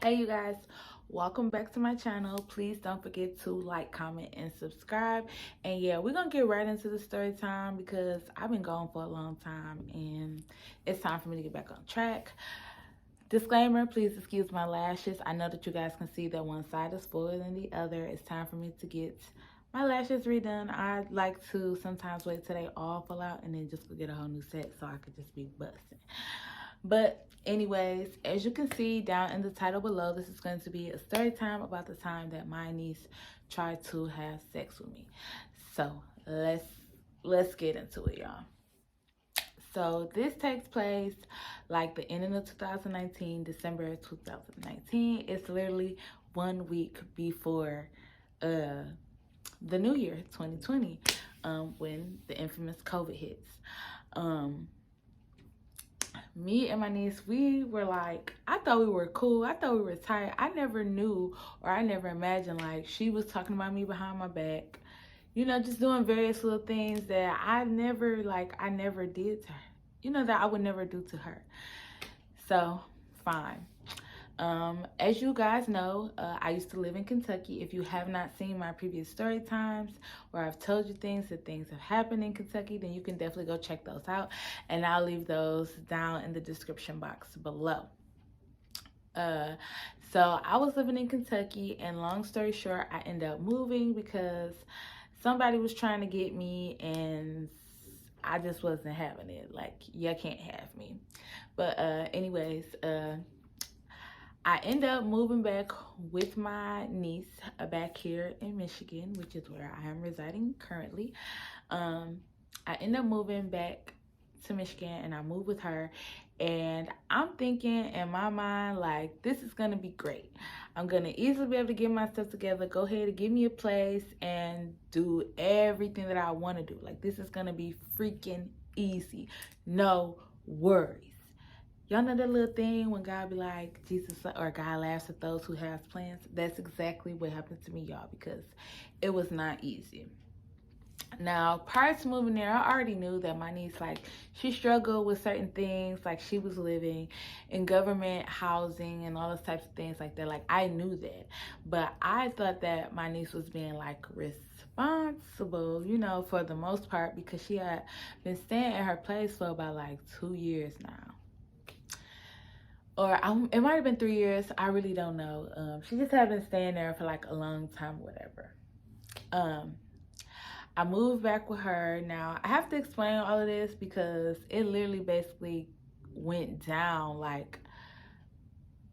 Hey you guys, welcome back to my channel. Please don't forget to like, comment, and subscribe. And yeah, we're gonna get right into the story time because I've been gone for a long time and it's time for me to get back on track. Disclaimer, please excuse my lashes. I know that you guys can see that one side is fuller than the other. It's time for me to get my lashes redone. I like to sometimes wait till they all fall out and then just go get a whole new set so I could just be busting. But anyways, as you can see down in the title below, this is going to be a story time about the time that my niece tried to have sex with me. So let's get into it, y'all. So this takes place like the ending of 2019, December 2019. It's literally 1 week before the new year, 2020, when the infamous COVID hits. Me and my niece, we were like, I thought we were cool. I thought we were tight. I never knew or I never imagined like she was talking about me behind my back. You know, just doing various little things that I never did to her. You know, that I would never do to her. So, fine. As you guys know, I used to live in Kentucky. If you have not seen my previous story times where I've told you things have happened in Kentucky, then you can definitely go check those out. And I'll leave those down in the description box below. So I was living in Kentucky, and long story short, I ended up moving because somebody was trying to get me and I just wasn't having it. Like, you can't have me. But anyways, I end up moving back with my niece back here in Michigan, which is where I am residing currently. I end up moving back to Michigan and I moved with her. And I'm thinking in my mind, like, this is going to be great. I'm going to easily be able to get my stuff together, go ahead and give me a place and do everything that I want to do. Like, this is going to be freaking easy. No worries. Y'all know that little thing when God be like, Jesus, or God laughs at those who have plans? That's exactly what happened to me, y'all, because it was not easy. Now, prior to moving there, I already knew that my niece, like, she struggled with certain things. Like, she was living in government housing and all those types of things like that. Like, I knew that. But I thought that my niece was being, like, responsible, you know, for the most part, because she had been staying at her place for about, like, 2 years now. Or it might have been 3 years. I really don't know. She just had been staying there for, like, a long time, whatever. I moved back with her. Now, I have to explain all of this because it literally basically went down like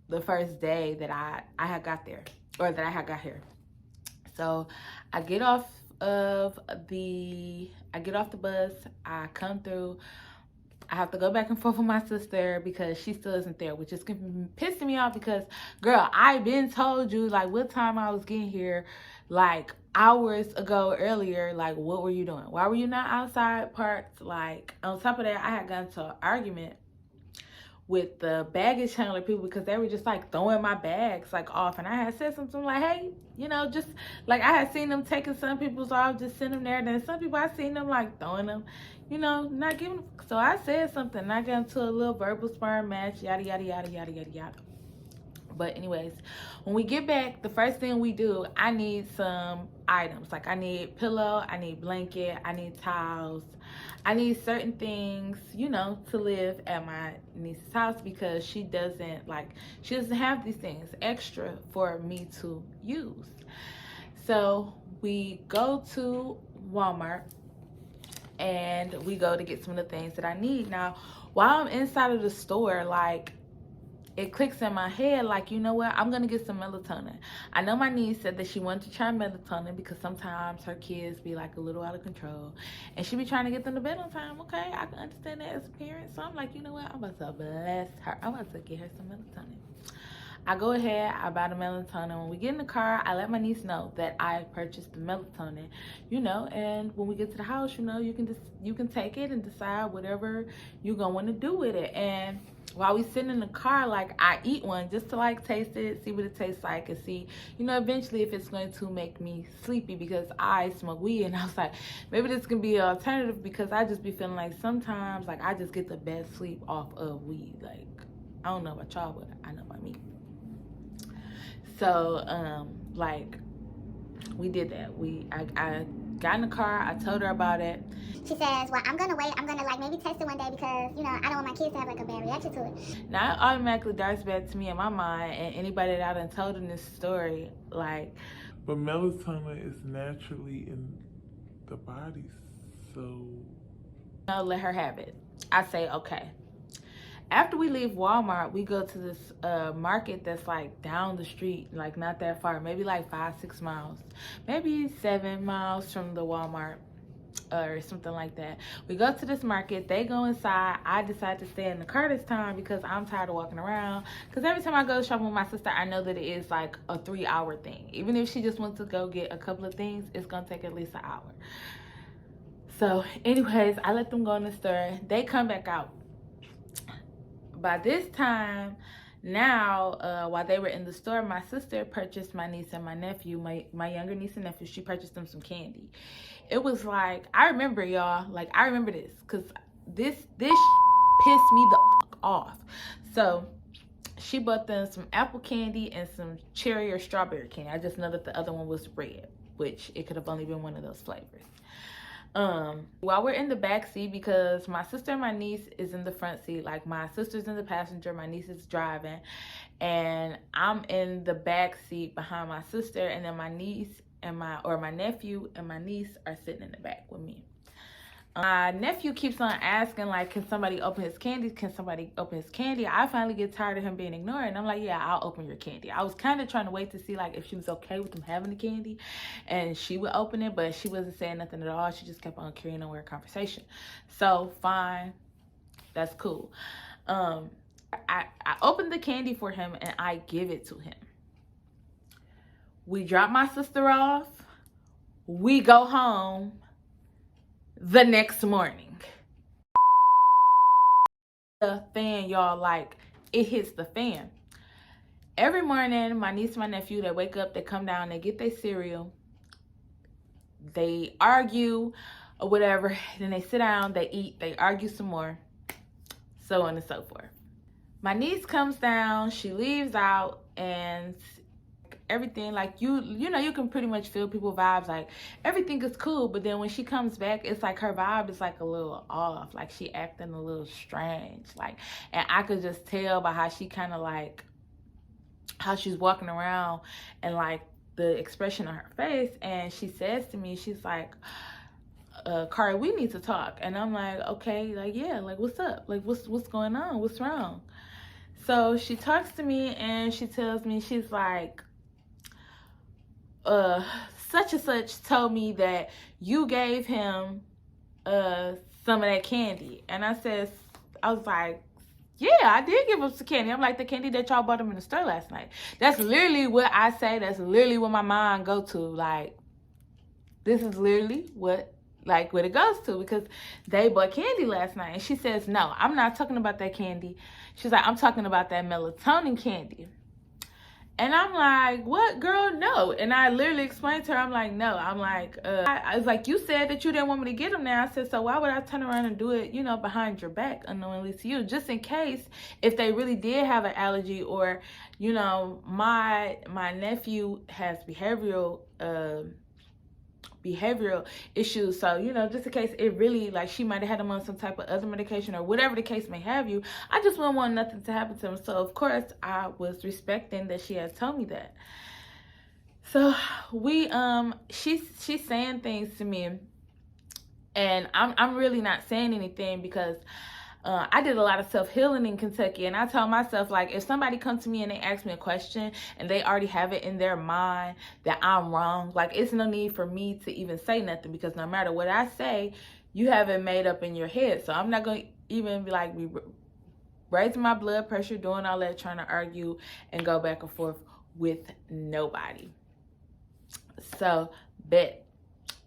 the first day that I had got there, or that I had got here. So I get off the bus, I come through. I have to go back and forth with my sister because she still isn't there, which is pissing me off because, girl, I been told you, like, what time I was getting here, like, hours ago earlier. Like, what were you doing? Why were you not outside parked? Like, on top of that, I had gotten into an argument with the baggage handler people because they were just like throwing my bags like off, and I had said something like, hey, you know, just like I had seen them taking some people's off, just send them there. Then some people I seen them like throwing them, you know, not giving them. So I said something and I got into a little verbal sparring match, yada yada yada yada yada yada. But anyways, when we get back, the first thing we do, I need some items. Like, I need pillow, I need blanket, I need towels. I need certain things, you know, to live at my niece's house because she doesn't have these things extra for me to use. So we go to Walmart and we go to get some of the things that I need. Now, while I'm inside of the store, like, it clicks in my head, like, you know what, I'm gonna get some melatonin. I know my niece said that she wanted to try melatonin because sometimes her kids be like a little out of control and she be trying to get them to bed on time. Okay, I can understand that as a parent. So I'm like, you know what, I'm about to bless her. I'm about to get her some melatonin. I go ahead, I buy the melatonin. When we get in the car, I let my niece know that I purchased the melatonin, you know, and when we get to the house, you know, you can take it and decide whatever you're gonna want to do with it. And while we sit in the car, like, I eat one just to like taste it, see what it tastes like, and see, you know, eventually if it's going to make me sleepy because I smoke weed. And I was like, maybe this can be an alternative because I just be feeling like sometimes, like, I just get the best sleep off of weed. Like, I don't know about y'all, but I know about me. So like we did that. I got in the car, I told her about it. She says, well, I'm gonna wait, I'm gonna like maybe test it one day because, you know, I don't want my kids to have like a bad reaction to it. Now it automatically darts back to me in my mind, and anybody that I done told in this story, like, but melatonin is naturally in the body, so no, let her have it. I say okay. After we leave Walmart, we go to this market that's like down the street, like not that far, maybe like 5-6 miles, maybe 7 miles from the Walmart or something like that. We go to this market, they go inside. I decide to stay in the car this time because I'm tired of walking around, because every time I go shopping with my sister, I know that it is like a 3-hour thing. Even if she just wants to go get a couple of things, it's gonna take at least an hour. So anyways, I let them go in the store. They come back out. By this time now, while they were in the store, my sister purchased my niece and my nephew, my younger niece and nephew, she purchased them some candy. It was like, I remember, y'all, like I remember this, because this pissed me the off. So she bought them some apple candy and some cherry or strawberry candy. I just know that the other one was red, which it could have only been one of those flavors. While we're in the back seat, because my sister and my niece is in the front seat, like my sister's in the passenger, my niece is driving, and I'm in the back seat behind my sister, and then my niece and my nephew and my niece are sitting in the back with me. My nephew keeps on asking, like, can somebody open his candy? Can somebody open his candy? I finally get tired of him being ignored, and I'm like, yeah, I'll open your candy. I was kind of trying to wait to see, like, if she was okay with him having the candy, and she would open it, but she wasn't saying nothing at all. She just kept on carrying on with her conversation. So, fine. That's cool. I opened the candy for him, and I give it to him. We drop my sister off. We go home. The next morning, the fan, y'all, like it hits the fan. Every morning, my niece and my nephew, they wake up, they come down, they get their cereal, they argue or whatever, then they sit down, they eat, they argue some more, so on and so forth. My niece comes down, she leaves out, and everything, like you know, you can pretty much feel people's vibes, like everything is cool, but then when she comes back, it's like her vibe is like a little off, like she acting a little strange, like, and I could just tell by how she kind of like how she's walking around and like the expression on her face. And she says to me, she's like, Kari, we need to talk. And I'm like, okay, like, yeah, like, what's up, like, what's going on, what's wrong? So she talks to me and she tells me, she's like, such and such told me that you gave him some of that candy. And I was like, yeah, I did give him some candy. I'm like, the candy that y'all bought him in the store last night. That's literally what I say. That's literally what my mind go to. Like, this is literally what it goes to, because they bought candy last night. And she says, no, I'm not talking about that candy. She's like, I'm talking about that melatonin candy. And I'm like, what, girl? No. And I literally explained to her, I'm like, no. I'm like, I was like, you said that you didn't want me to get them now. I said, so why would I turn around and do it, you know, behind your back unknowingly to you, just in case if they really did have an allergy, or, you know, my nephew has behavioral issues, so, you know, just in case it really, like, she might have had him on some type of other medication or whatever the case may have you, I just wouldn't want nothing to happen to him. So of course I was respecting that she had told me that. So we she's saying things to me, and I'm really not saying anything, because I did a lot of self-healing in Kentucky, and I told myself, like, if somebody comes to me and they ask me a question and they already have it in their mind that I'm wrong, like, it's no need for me to even say nothing, because no matter what I say, you have it made up in your head. So I'm not going to even be raising my blood pressure, doing all that, trying to argue and go back and forth with nobody. So, bet.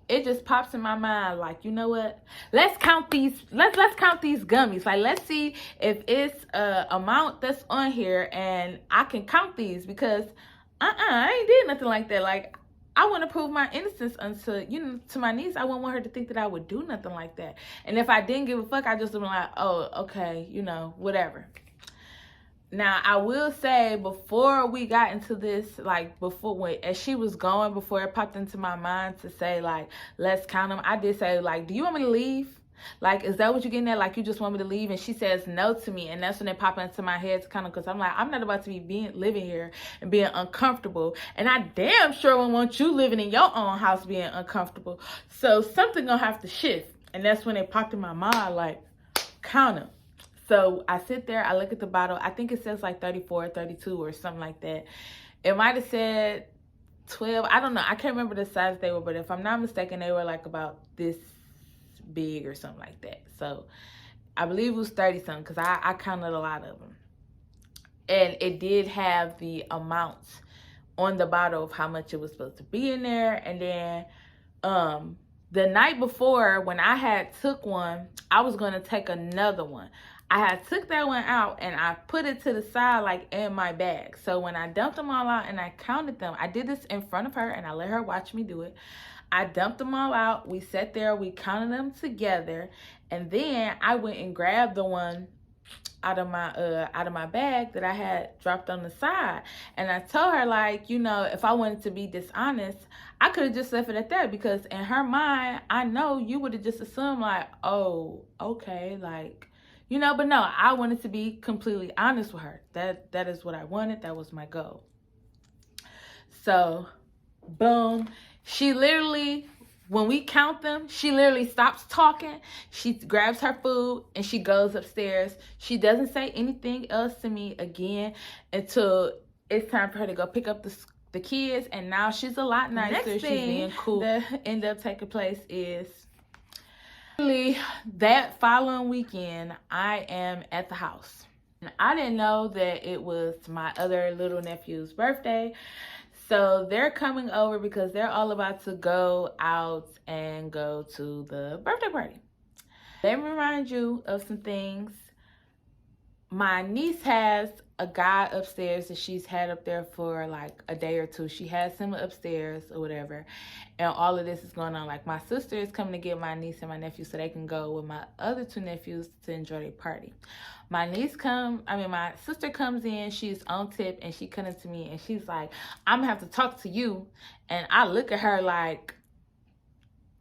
It just pops in my mind, like, you know what? Let's count these. Let's count these gummies. Like, let's see if it's a amount that's on here, and I can count these, because I ain't did nothing like that. Like, I want to prove my innocence to my niece. I wouldn't want her to think that I would do nothing like that. And if I didn't give a fuck, I just would be like, oh, okay, you know, whatever. Now, I will say, before we got into this, like, as she was going, before it popped into my mind to say, like, let's count them, I did say, like, do you want me to leave? Like, is that what you're getting at? Like, you just want me to leave? And she says no to me. And that's when it popped into my head to kind of, because I'm like, I'm not about to be living here and being uncomfortable. And I damn sure won't want you living in your own house being uncomfortable. So something gonna have to shift. And that's when it popped in my mind, like, count them. So I sit there, I look at the bottle. I think it says like 34, 32 or something like that. It might have said 12. I don't know. I can't remember the size they were, but if I'm not mistaken, they were like about this big or something like that. So I believe it was 30 something, because I counted a lot of them. And it did have the amounts on the bottle of how much it was supposed to be in there. And then the night before, when I had took one, I was going to take another one. I had took that one out and I put it to the side, like in my bag. So when I dumped them all out and I counted them, I did this in front of her and I let her watch me do it. I dumped them all out. We sat there, we counted them together, and then I went and grabbed the one out of my bag that I had dropped on the side. And I told her, like, you know, if I wanted to be dishonest, I could have just left it at that, because in her mind, I know you would have just assumed, like, oh, okay, like, you know. But no, I wanted to be completely honest with her. That is what I wanted. That was my goal. So boom, she literally, when we count them, she literally stops talking. She grabs her food and she goes upstairs. She doesn't say anything else to me again until it's time for her to go pick up the kids. And now she's a lot nicer. Next She's thing being cool. That ended up taking place is that following weekend, I am at the house. And I didn't know that it was my other little nephew's birthday. So they're coming over because they're all about to go out and go to the birthday party. Let me remind you of some things. My niece has a guy upstairs that she's had up there for like a day or two. She has him upstairs or whatever. And all of this is going on. Like, my sister is coming to get my niece and my nephew so they can go with my other two nephews to enjoy their party. My sister comes in, she's on tip, and she comes to me and she's like, I'm gonna have to talk to you. And I look at her like,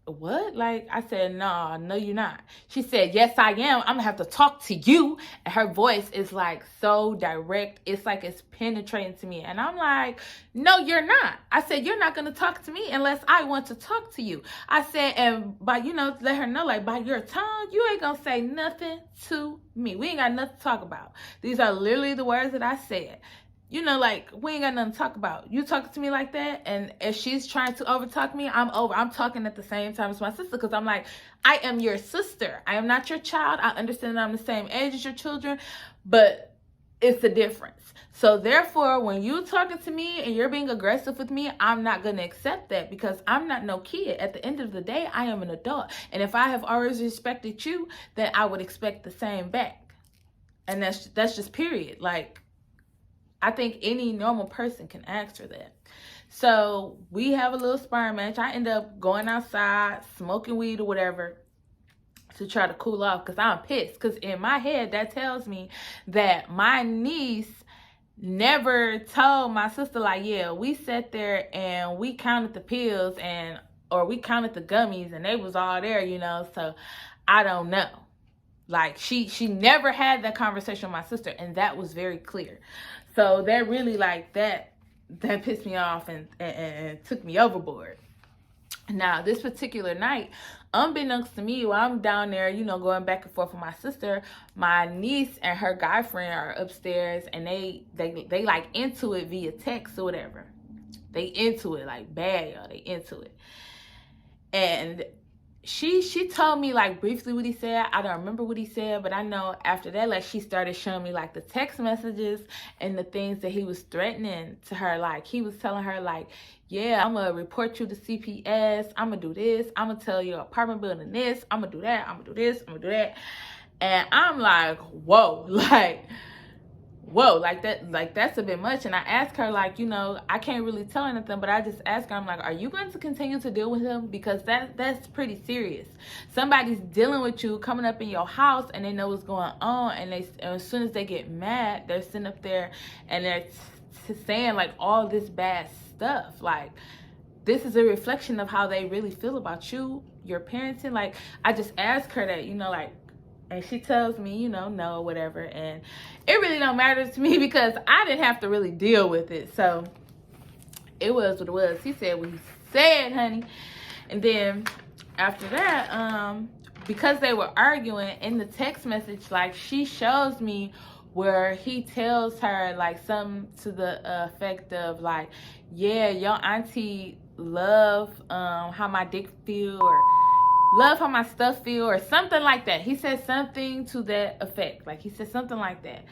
what? Like, I said, no, you're not. She said, yes, I am. I'm gonna have to talk to you. And her voice is like so direct. It's like it's penetrating to me. And I'm like, no, you're not. I said, you're not gonna talk to me unless I want to talk to you. I said, and by, let her know, like, by your tongue, you ain't gonna say nothing to me. We ain't got nothing to talk about. These are literally the words that I said. Like, we ain't got nothing to talk about. You talking to me like that, and if she's trying to overtalk me, I'm talking at the same time as my sister, because I'm like, I am your sister. I am not your child. I understand that I'm the same age as your children, but it's a difference. So therefore, when you talking to me and you're being aggressive with me, I'm not going to accept that, because I'm not no kid. At the end of the day, I am an adult. And if I have always respected you, then I would expect the same back. And that's just period. Like, I think any normal person can ask her that. So we have a little sparring match. I end up going outside, smoking weed or whatever to try to cool off, because I'm pissed. Because in my head, that tells me that my niece never told my sister, like, yeah, we sat there and we counted the pills or we counted the gummies and they was all there, So I don't know. Like, she never had that conversation with my sister, and that was very clear. So that really, like, that pissed me off and took me overboard. Now, this particular night, unbeknownst to me, while I'm down there, going back and forth with my sister, my niece and her guy friend are upstairs, and they like into it via text or whatever. They into it like bad, y'all. They into it. And she told me, like, briefly what he said. I don't remember what he said, but I know after that, like, she started showing me, like, the text messages and the things that he was threatening to her. Like, he was telling her, like, yeah, I'm going to report you to CPS. I'm going to do this. I'm going to tell your apartment building this. I'm going to do that. I'm going to do this. I'm going to do that. And I'm like, whoa, like, whoa, like that's a bit much. And I asked her, like, you know, I can't really tell her anything, but I just asked her, I'm like, are you going to continue to deal with him? Because that's pretty serious. Somebody's dealing with you, coming up in your house, and they know what's going on, and as soon as they get mad, they're sitting up there and they're saying like all this bad stuff. Like, this is a reflection of how they really feel about you, your parenting. Like, I just asked her that, you know, like, and she tells me, you know, no, whatever. And it really don't matter to me because I didn't have to really deal with it. So it was what it was. He said what he said, honey. And then after that, because they were arguing in the text message, like, she shows me where he tells her like something to the effect of like, yeah, your auntie love how my dick feel, or love how my stuff feel, or something like that. He said something to that effect. Like, he said something like that.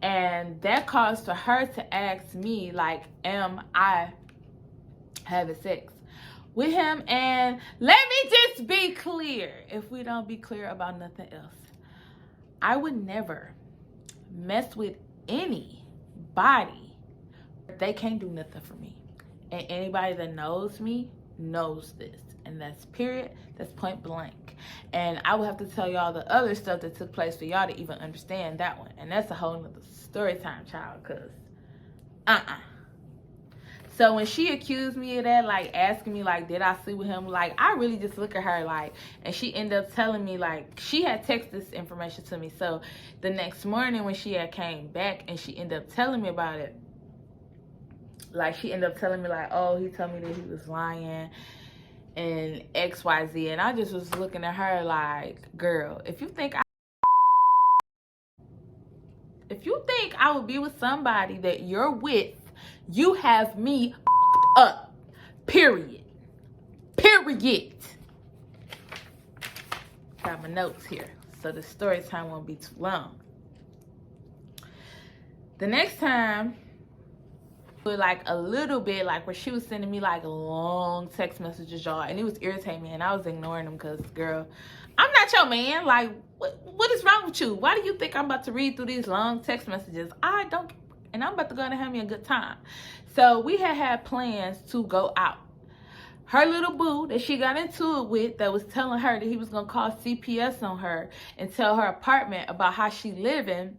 And that caused for her to ask me, like, am I having sex with him? And let me just be clear, if we don't be clear about nothing else, I would never mess with anybody. They can't do nothing for me. And anybody that knows me knows this. And that's period. That's point blank. And I will have to tell y'all the other stuff that took place for y'all to even understand that one. And that's a whole nother story time, child. Because, So when she accused me of that, like, asking me, like, did I sleep with him? Like, I really just look at her, like, and she ended up telling me, like, she had texted this information to me. So the next morning when she had came back and she ended up telling me about it, like, she ended up telling me, like, oh, he told me that he was lying and XYZ. And I just was looking at her like, girl, if you think I would be with somebody that you're with, you have me up. Period. Got my notes here, so the story time won't be too long. The next time, like a little bit, like where she was sending me like long text messages, y'all, and it was irritating me, and I was ignoring them because, girl, I'm not your man. Like, what is wrong with you? Why do you think I'm about to read through these long text messages? I don't, and I'm about to go and have me a good time. So we had plans to go out. Her little boo that she got into it with, that was telling her that he was gonna call CPS on her and tell her apartment about how she living.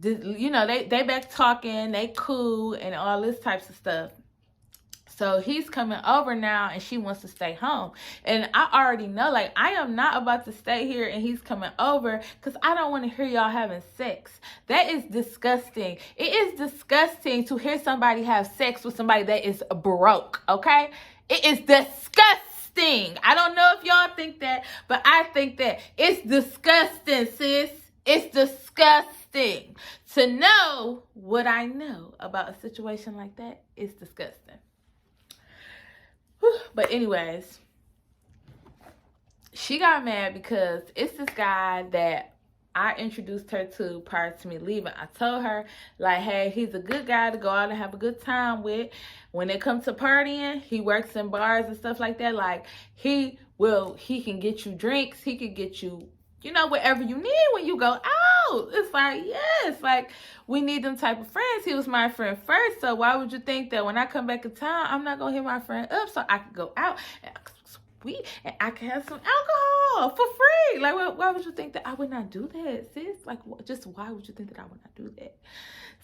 You know, they back talking, they cool and all this types of stuff. So he's coming over now and she wants to stay home. And I already know, like, I am not about to stay here and he's coming over because I don't want to hear y'all having sex. That is disgusting. It is disgusting to hear somebody have sex with somebody that is broke, okay? It is disgusting. I don't know if y'all think that, but I think that it's disgusting, sis. It's disgusting. To know what I know about a situation like that is disgusting. But anyways, she got mad because it's this guy that I introduced her to prior to me leaving. I told her, like, hey, he's a good guy to go out and have a good time with. When it comes to partying, he works in bars and stuff like that. Like, he can get you drinks. He could get you, you know, whatever you need when you go out. It's like, yes, like, we need them type of friends. He was my friend first, so why would you think that when I come back in town, I'm not going to hit my friend up so I could go out and sweet and I can have some alcohol for free? Like, why would you think that I would not do that, sis? Like, just why would you think that I would not do that?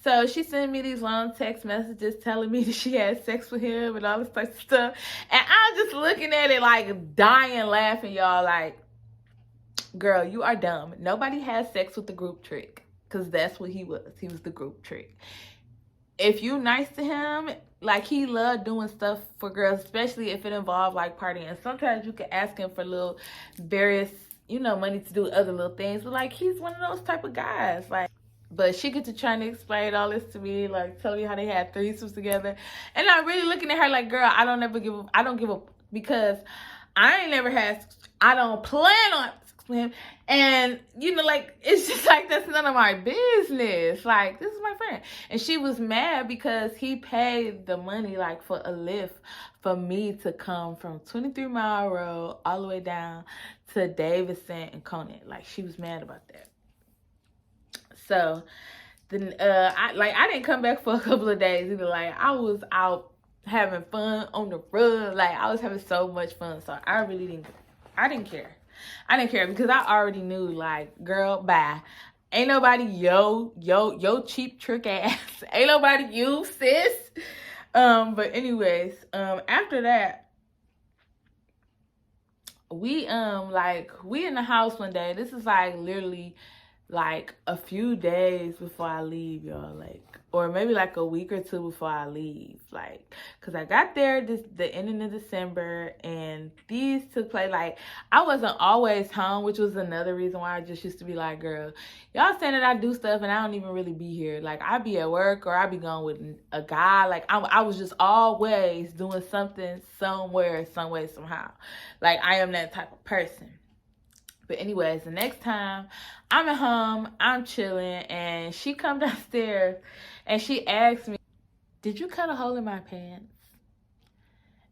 So she sent me these long text messages telling me that she had sex with him and all this type of stuff. And I'm just looking at it like dying laughing, y'all, like, girl, you are dumb. Nobody has sex with the group trick. Because that's what he was. He was the group trick. If you nice to him, like, he loved doing stuff for girls, especially if it involved like partying. Sometimes you can ask him for little various, you know, money to do other little things. But like, he's one of those type of guys. Like, but she gets to trying to explain all this to me, like telling me how they had threesomes together. And I'm really looking at her like, girl, I don't give a because I ain't never had, I don't plan on him. And, you know, like, it's just like, that's none of my business. Like, this is my friend. And she was mad because he paid the money, like, for a lift for me to come from 23 Mile Road all the way down to Davidson and Conant. Like, she was mad about that. So then I didn't come back for a couple of days either. Like, I was out having fun on the road. Like, I was having so much fun. So I didn't care. I didn't care because I already knew, like, girl, bye. Ain't nobody yo cheap trick ass. Ain't nobody you, sis. But anyways, after that, we in the house one day. This is like literally like a few days before I leave, y'all. Like, or maybe like a week or two before I leave. Like, cause I got there the ending of December, and these took place. Like, I wasn't always home, which was another reason why I just used to be like, girl, y'all saying that I do stuff and I don't even really be here. Like, I be at work or I be going with a guy. Like, I was just always doing something, somewhere, some way, somehow. Like, I am that type of person. But anyways, the next time I'm at home, I'm chilling, and she come downstairs and she asked me, did you cut a hole in my pants?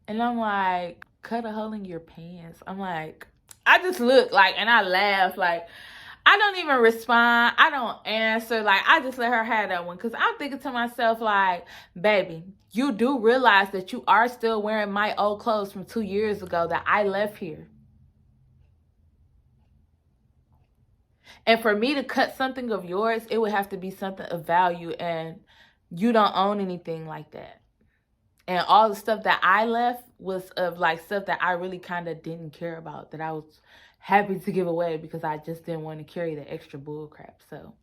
And I'm like, cut a hole in your pants? I'm like, I just look like, and I laugh, like, I don't even respond. I don't answer. Like, I just let her have that one. Because I'm thinking to myself, like, baby, you do realize that you are still wearing my old clothes from 2 years ago that I left here. And for me to cut something of yours, it would have to be something of value. And you don't own anything like that. And all the stuff that I left was of like stuff that I really kind of didn't care about. That I was happy to give away because I just didn't want to carry the extra bull crap. So,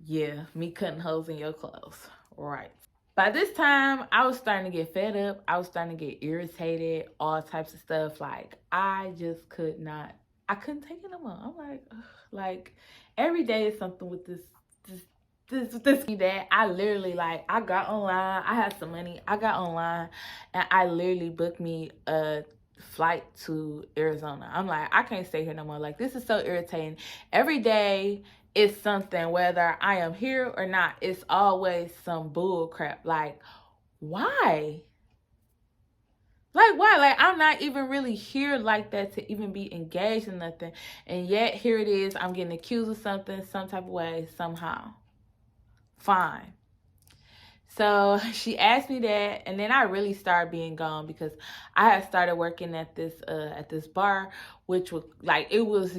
yeah, me cutting holes in your clothes. Right. By this time, I was starting to get fed up. I was starting to get irritated. All types of stuff. Like, I just could not. I couldn't take it no more. I'm like, ugh. Like, every day is something with this that I literally, like, I got online. I had some money. I got online and I literally booked me a flight to Arizona. I'm like, I can't stay here no more. Like, this is so irritating. Every day is something, whether I am here or not. It's always some bull crap. Like, why? Like, why? Like, I'm not even really here like that to even be engaged in nothing. And yet, here it is. I'm getting accused of something, some type of way, somehow. Fine. So, she asked me that. And then I really started being gone because I had started working at this bar, which was, like, it was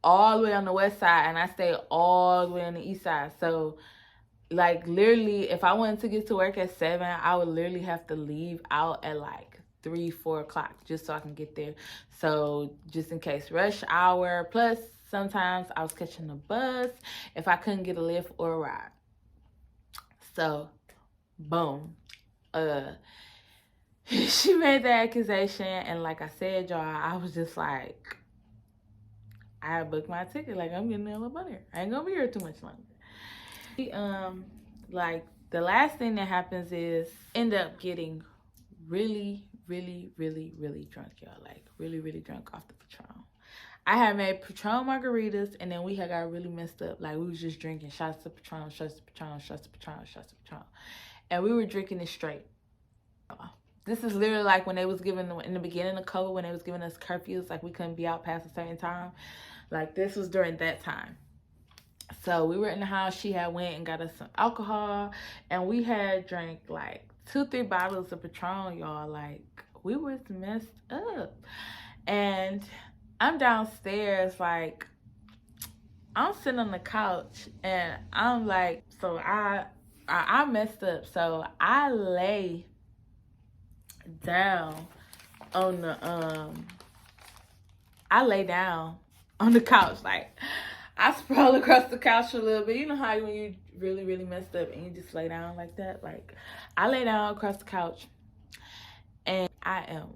all the way on the west side. And I stayed all the way on the east side. So, like, literally, if I wanted to get to work at 7, I would literally have to leave out at, like, 3-4 o'clock just so I can get there. So just in case, rush hour. Plus sometimes I was catching the bus if I couldn't get a lift or a ride. So boom, she made the accusation, and like I said, y'all, I was just like, I booked my ticket. Like, I'm getting a little money. I ain't gonna be here too much longer. Like, the last thing that happens is end up getting really drunk, y'all. Like, really drunk off the Patron. I had made Patron margaritas, and then we had got really messed up. Like, we was just drinking shots of Patron, shots of Patron, shots of Patron, shots of Patron. And we were drinking it straight. This is literally like when they was giving, in the beginning of COVID, when they was giving us curfews, like we couldn't be out past a certain time. Like, this was during that time. So we were in the house. She had went and got us some alcohol, and we had drank like 2-3 bottles of Patron, y'all. Like, we was messed up. And I'm downstairs, like, I'm sitting on the couch, and I'm like, so I messed up. So I lay down on the couch. Like, I sprawl across the couch a little bit. You know how when you really messed up and you just lay down like that? Like, I lay down across the couch, and I am,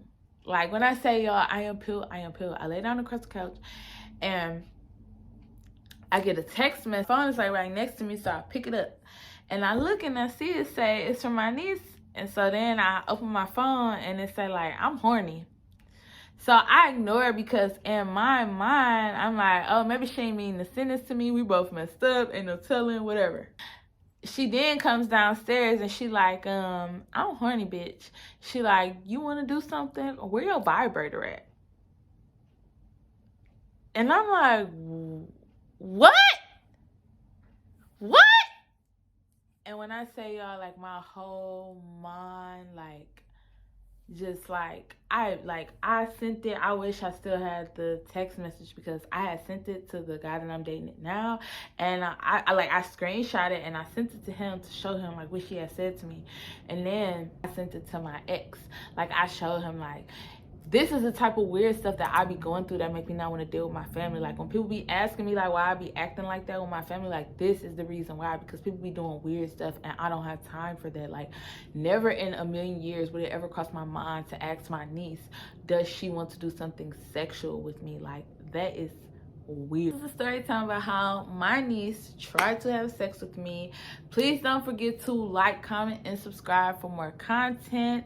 like, when I say, y'all, I am peeled. I lay down across the couch, and I get a text message. Phone is like right next to me, so I pick it up, and I look and I see it say it's from my niece. And so then I open my phone and it say, like, I'm horny. So I ignore it because in my mind, I'm like, oh, maybe she ain't mean to send this to me. We both messed up, ain't no telling, whatever. She then comes downstairs and she like, I'm horny, bitch. She like, you want to do something? Where your vibrator at? And I'm like, what? What? And when I say y'all, like my whole mind, like just like I sent it. I wish I still had the text message because I had sent it to the guy that I'm dating now, and I screenshot it and I sent it to him to show him like what she had said to me, and then I sent it to my ex. Like I showed him like, this is the type of weird stuff that I be going through that make me not want to deal with my family. Like when people be asking me like why I be acting like that with my family, like this is the reason why, because people be doing weird stuff and I don't have time for that. Like never in a million years would it ever cross my mind to ask my niece, does she want to do something sexual with me? Like that is weird. This is a story time about how my niece tried to have sex with me. Please don't forget to like, comment, and subscribe for more content.